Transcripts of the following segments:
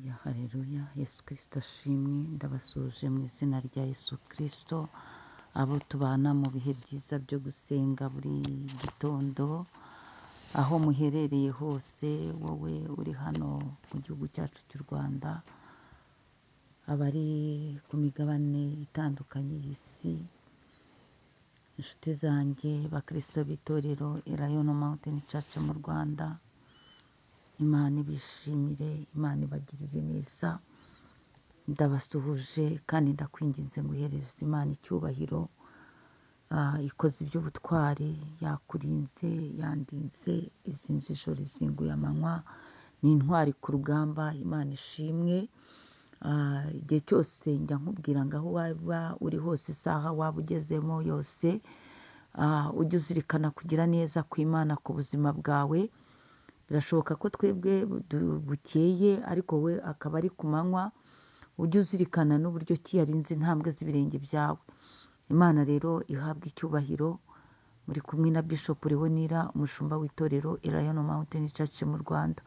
Ya haleluya, Yesu Kristo ashimwe. Ndabasuje mu izina rya Yesu Kristo, abo tubana mu bihe byiza byo gusenga buri gitondo, aho muherereye hose, wowe uri hano mu gihugu cyacu cy'u Rwanda, abari ku migabane itandukanye y'isi, inshuti zanjye bakristo b'itorero Lion Mountain Church mu Rwanda, Imana ibishimire, Imana ibagirire neza. Ndabasuhuje kandi ndakwinginze ngo uhereze Imana icyubahiro. Ikoze iby'ubutwari, yakurinze, yandinze, izinze ijoro izinguye amanywa. Ni intwari ku rugamba, Imana ishimwe. Igihe cyose njya nkubwira ngo aho waba uri hose, isaha waba ugezemo yose, ujye uzirikana kugira neza kw'Imana ku buzima bwawe. Birashoboka ko twebwe bukeye ariko we akaba ari ku manywa. Ujye uzirikana n'uburyo ki yarinze intambwe z'ibirenge byawe. Imana rero ihabwa icyubahiro. Muri kumwe na Bishop Leonira, umushumba w'itorero Lion Mountain Church mu Rwanda.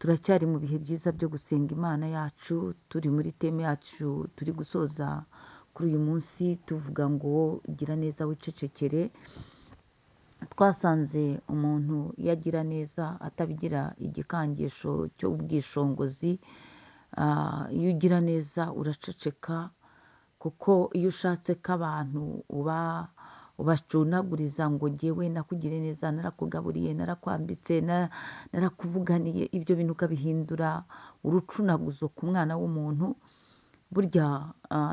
Turacyari mu bihe byiza byo gusenga Imana yacu, turi muri teme yacu turi gusoza kuri uyu munsi tuvuga ngo gira neza wicecekere. Twasanze umuntu iyo agira neza atabigira igikangisho cy'ubwishongozi. Iyo ugira neza uraceceka, kuko iyo ushatse ko abantu ubacunaguriza ngo jyewe nakugire neza, narakugaburiye, narakwambitse, narakuvuganiye, ibyo bintu ukabihindura urucunaguzo ku mwana w'umuntu, burya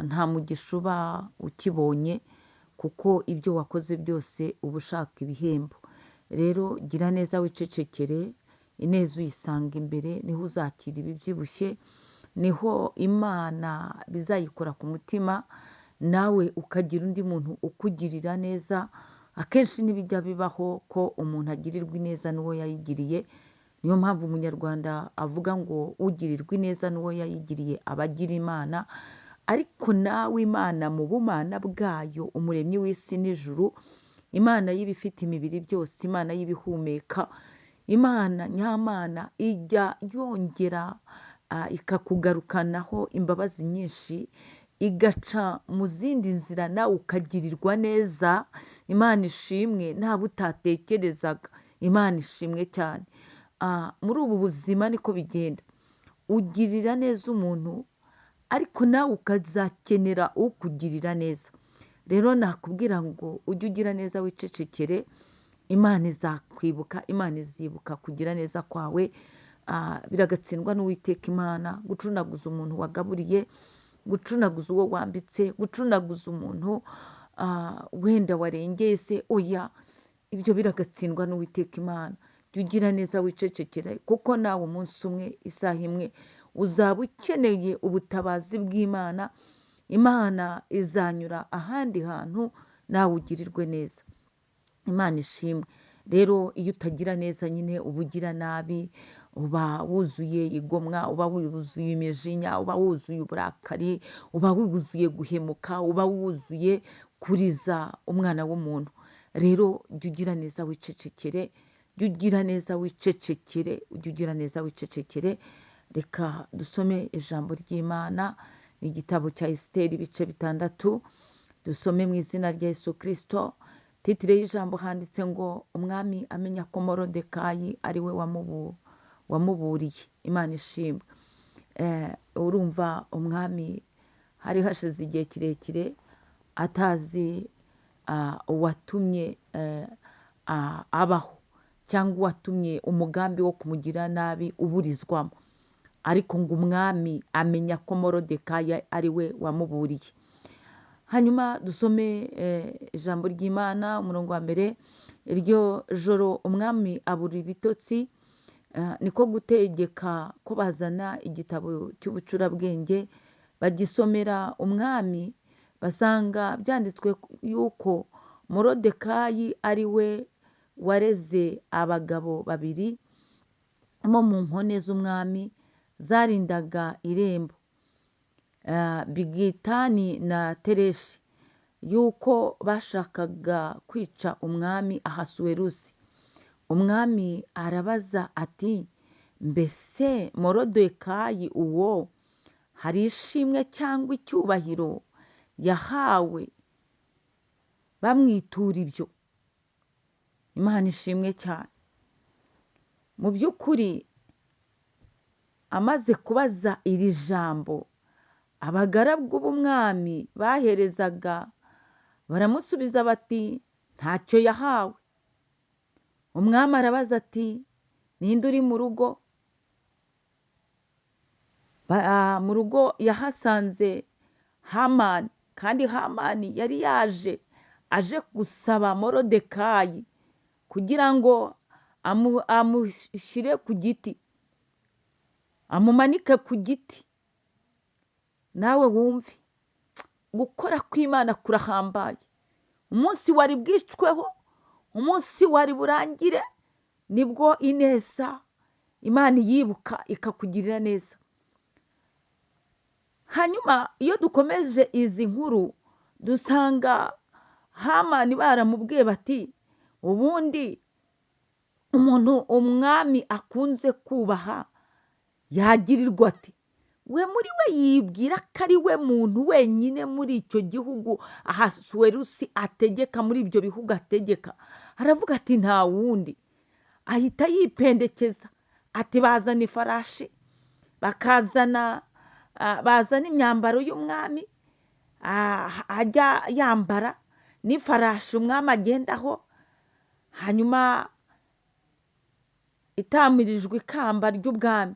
nta mugisha uba ukibonye, kuko ibyo wakoze byose uba ushaka ibihembo. Rero gira neza wicecekere, ineza uyisanga imbere, niho uzakira ibibyibushye, niho Imana bizayikora ku mutima, nawe ukagira undi muntu ukugirira neza. Akenshi ntibijya bibaho ko umuntu agirirwa ineza n'uwo yayigiriye. Niyo mpamvu umunyarwanda avuga ngo ugirirwa ineza n'uwo yayigiriye aba agira Imana. Ariko nawe Imana mu bumana bwayo, umuremyi w'isi n'ijuru, Imana y'ibifite imibiri byose, Imana y'ibihumeka, Imana nyamana ijya yongera ikakugarukanaho imbabazi nyinshi, igaca mu zindi nzira nawe ukagirirwa neza. Imana ishimwe, ntabwo utatekerezaga. Imana ishimwe cyane. Muri ubu buzima niko bigenda, ugirira neza umuntu ariko nawe ukazakenera ukugirira neza. Rero nakubwira ngo ujye ugira neza wicecekere, Imana izakwibuka, Imana izibuka kugira neza kwawe. Biragatsindwa n'Uwiteka Imana gucunaguza umuntu wagaburiye, gucunaguza uwo wambitse, gucunaguza umuntu wenda warengeye se, oya, ibyo biragatsindwa n'Uwiteka Imana. Jya ugira neza wicecekere, kuko nawe umunsi umwe, isaha imwe, uzaba ukeneye ubutabazi bw'Imana. Imana izanyura ahandi hantu nawe ugirirwe neza. Imana ishimwe. Rero iyo utagira neza nyine uba ugira nabi, uba wuzuye igomwa, uba wuzuye imijinya, uba wuzuye uburakari, uba wuzuye guhemuka, uba wuzuye kuriza umwana w'umuntu. Rero jya ugira neza wicecekere, jya ugira neza wicecekere, jya ugira neza wicecekere. Reka dusome ijambo ry'Imana, ni igitabo cya Esiteri ibice 6. Dusome mu izina rya Yesu Kristo. Titire y'ijambo handitse ngo umwami amenya ko Morodekayi ari we wamuburiye. Imana ishimwe. Urumva umwami hari hashize igihe kirekire atazi uwatumye abaho, cyangwa uwatumye umugambi wo kumugira nabi uburizwamo, ariko ngo umwami amenya ko Morodekayi ari we wamuburiye. Hanyuma dusome ijambo ry'Imana, umurongo wa mbere. Iryo joro umwami abura ibitotsi, niko gutegeka ko bazana igitabo cy'ubucurabwenge, bagisomera umwami, basanga byanditswe yuko Morodekayi ari we wareze abagabo babiri bo mu nkone z'umwami zarindaga irembo, Bigitani na Tereshi, yuko bashakaga kwica umwami Ahasuwerusi. Umwami arabaza ati mbese morodekayi uwo hari ishimwe cyangwa icyubahiro yahawe bamwitura ibyo? Imana ishimwe cyane. Mu by'ukuri amaze kubaza iri jambo, abagaragu b'umwami baherezaga baramusubiza bati ntacyo yahawe. Umwami arabaza ati ninde uri mu rugo? Mu rugo yahasanze Hamani, kandi Hamani yari aje gusaba Morodekayi kugira ngo amushyire ku giti, amumanike ku giti. Nawe wumve gukora kw'Imana kurahambaye. Umunsi wari bwicweho, umunsi wari burangire, nibwo ineza Imana yibuka ikakugirira neza. Hanyuma iyo dukomeje izi nkuru dusanga Hamani baramubwiye bati ubundi umuntu umwami akunze kubaha yagirirwa ati? We muri we yibwira ko ari we muntu wenyine muri icyo gihugu Ahasuwerusi ategeka, muri ibyo bihugu ategeka. Aravuga ati nta wundi. Ahita yipendekeza ati bazana ifarashi, bazana imyambaro y'umwami ajya yambara, n'ifarashi umwami agendaho, hanyuma itamirijwe ikamba ry'ubwami,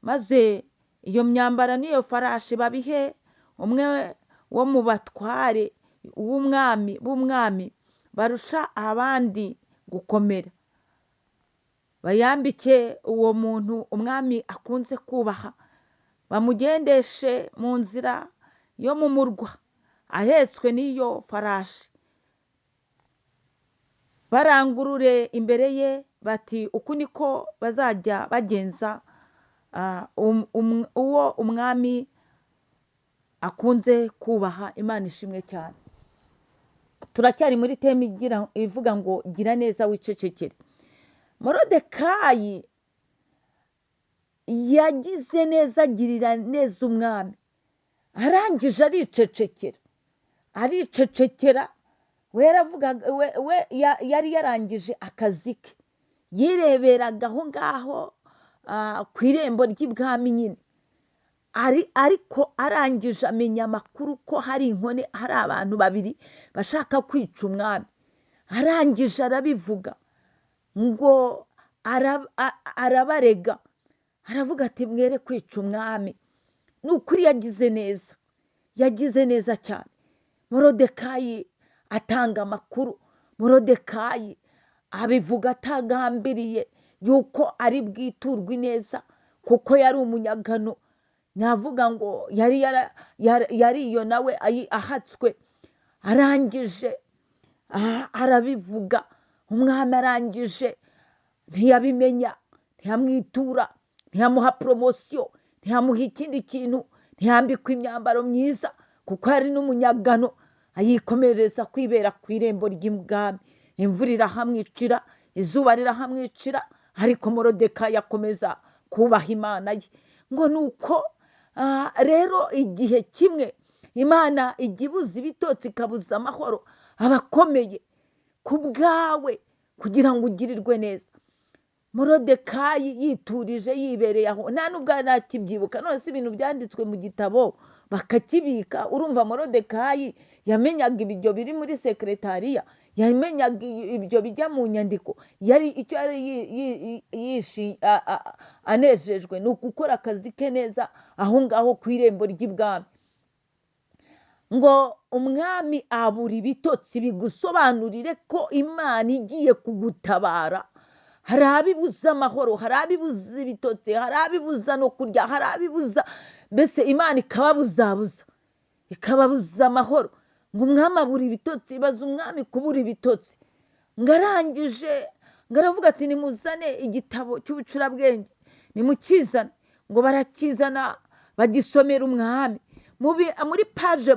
maze iyo myambaro n'iyo farashi babihe umwe wo mu batware b'umwami barusha abandi gukomera, bayambike uwo muntu umwami akunze kubaha, bamugendeshe mu nzira yo mu murwa ahetswe n'iyo farashi, barangurure imbere ye bati uku niko bazajya bagenza uwo umwami akunze kubaha. Imana ishimwe cyane. Turacyari muri teme ivuga ngo gira neza wicecekere. Morodekayi yagize neza, agirira neza umwami, arangije aricecekera. We yari yarangije akazi ke, yireberaga aho ngaho ku irembo ry'ibwami nyine, ariko arangije amenya amakuru ko hari abantu babiri bashaka kwica umwami. Arangije arabivuga ngo arabarega, aravuga ati mwere kwica umwami. Ni ukuri yagize neza cyane. Morodekayi atanga amakuru, Morodekayi abivuga atagambiriye yuko ari bwiturwe ineza, kuko yari umunyagano. Navuga ngo yari iyo nawe ahatswe. Arangije arabivuga, umwami arangije ntiyabimenya, ntiyamwitura, ntiyamuha poromosiyo, ntiyamuha ikindi kintu, ntiyambikwa imyambaro myiza, kuko yari n'umunyagano. Ayikomereza kwibera ku irembo ry'ibwami. Imvura irahamwicira, izuba rirahamwicira, ariko Morodekayi akomeza kubaha Imana ye. Ngo nuko rero igihe kimwe Imana ijya ibuza ibitotsi, ikabuza amahoro abakomeye ku bwawe kugira ngo ugirirwe neza. Morodekayi yiturije, yibereye aho, nta nubwo nakibyibuka. None si ibintu byanditswe mu gitabo bakakibika? Urumva Morodekayi yamenyaga ibyo biri muri sekretariya, yamenyaga ibyo bijya mu nyandiko. Icyo yari anejejwe ni ugukora akazi ke neza aho ngaho ku irembo ry'ibwami. Ngo umwami abura ibitotsi, bigusobanurire ko Imana igiye kugutabara. Hari abibuza amahoro, hari abibuza ibitotsi, hari abibuza no kurya, hari abibuza, mbese Imana ikababuza amahoro. Ngo umwami abura ibitotsi. Ibaza umwami kubura ibitotsi. Ngo arangije ngo aravuga ati nimuzane igitabo cy'ubucurabwenge, nimukizane. Ngo barakizana bagisomera umwami muri paje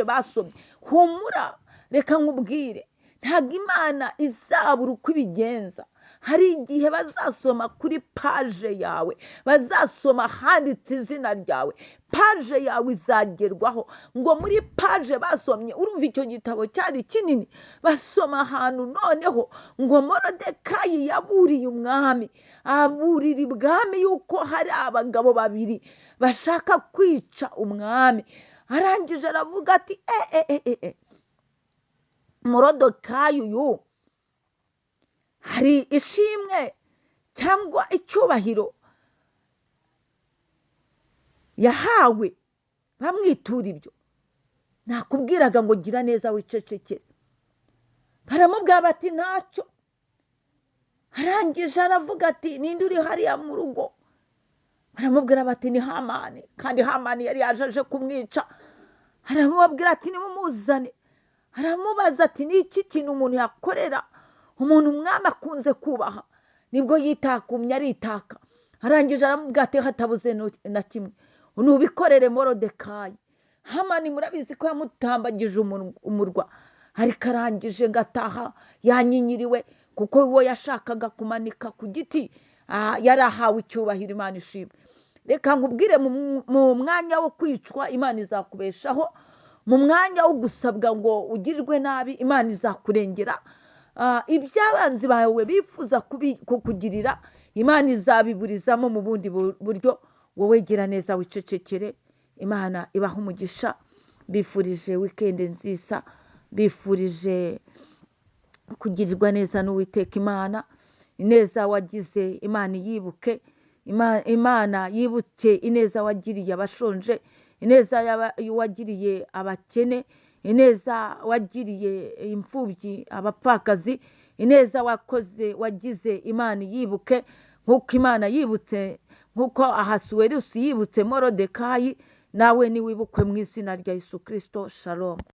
basomye. Humura, reka nkubwire, ntabwo Imana izabura uko ibigenza. hari igihe bazasoma kuri paje yawe, bazasoma handitse izina ryawe, paje yawe izagerwaho, ngo muri paje basomye, urumva icyo gitabo cyari kinini, basoma ahantu noneho ngo Morodekayi yaburiye umwami, aburira ibwami yuko hari abagabo babiri bashaka kwica umwami. Arangije aravuga ati Morodekayi uyu hari ishimwe cyangwa icyubahiro yahawe bamwitura ibyo, nakubwiraga ngo gira neza wicecekere. Baramubwira bati ntacyo. Arangije aravuga ati ninde uri hariya mu rugo? Baramubwira bati ni Hamani, kandi Hamani yari yaje kumwica. Aramubwira ati nimumuzane. Aramubaza ati ni iki kintu umuntu yakorera umuntu umwami akunze kubaha? Nibwo yitakumye aritaka. Arangije aramubwira ati hatabuze na kimwe, nubikorere Morodekayi. Hamani murabizi ko yamutambagije umurwa, ariko arangije ngataha yanyinyiriwe, kuko uwo yashakaga kumanika ku giti yari ahawe icyubahiro. Imana ishimwe. Reka nkubwire, mu mwanya wo kwicwa Imana izakubeshaho, mu mwanya wo gusabwa ngo ugirirwe nabi Imana izakurengera, iby'abanzi bawe bifuza kukugirira Imana izabiburizamo mu bundi buryo. Wowe gira neza wicecekere. Imana ibaha umugisha. Bifurije weekend nziza, bifurije kugirirwa neza n'Uwiteka Imana. Ineza wagize Imana yibuke, Imana yibuke ineza wagiriye abashonje, ineza wagiriye abakene, ineza wagiriye imfubyi, abapfakazi, ineza wagize Imana yibuke, nk'uko Imana yibutse, nk'uko Ahasuwerusi yibutse Morodekayi, nawe niwibukwe mu izina rya Yesu Kristo. Shalom.